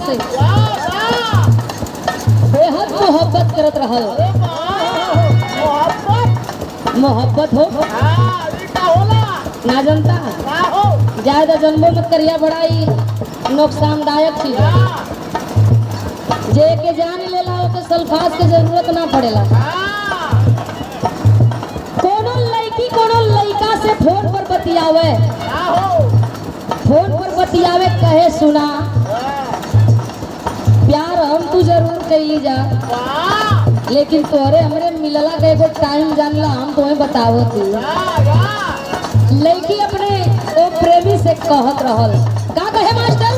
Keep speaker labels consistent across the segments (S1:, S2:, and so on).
S1: से बेहद मोहब्बत करत रहल। मोहब्बत हो ना जनता ज्यादा जन्मों मत करिया, बड़ा ही नुकसानदायक चीज है। जे के जान लेला ओके सल्फास के जरूरत ना पड़ेला। कोनो लड़की कोनो लड़का से फोन पर बतियावे, फोन पर बतियावे कहे सुना प्यार हम तू जरूर कही जा, लेकिन तोहरे हमरे मिलला के एगो टाइम जानला हम तुम्हें बतावो तू। लड़की अपने ओ प्रेमी से कहत रहल, का कहे मास्टर?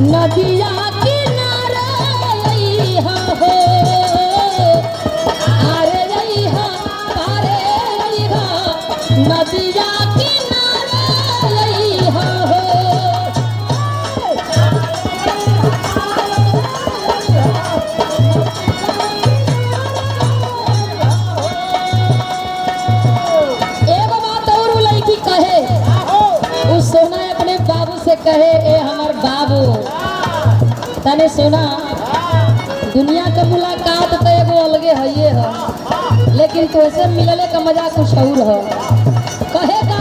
S1: नदिया किनारे लइहा हो, अरे लइहा पारे लइहा, नदिया किनारे लइहा हो। एगो बात और लड़की कहे, उ सोना अपने बाबू से कहे, ए हमार बाबू तने सुना दुनिया का मुलाकात तो एगो अलगे है, लेकिन तोसे मिलने का मजा कुछ और है। कहे का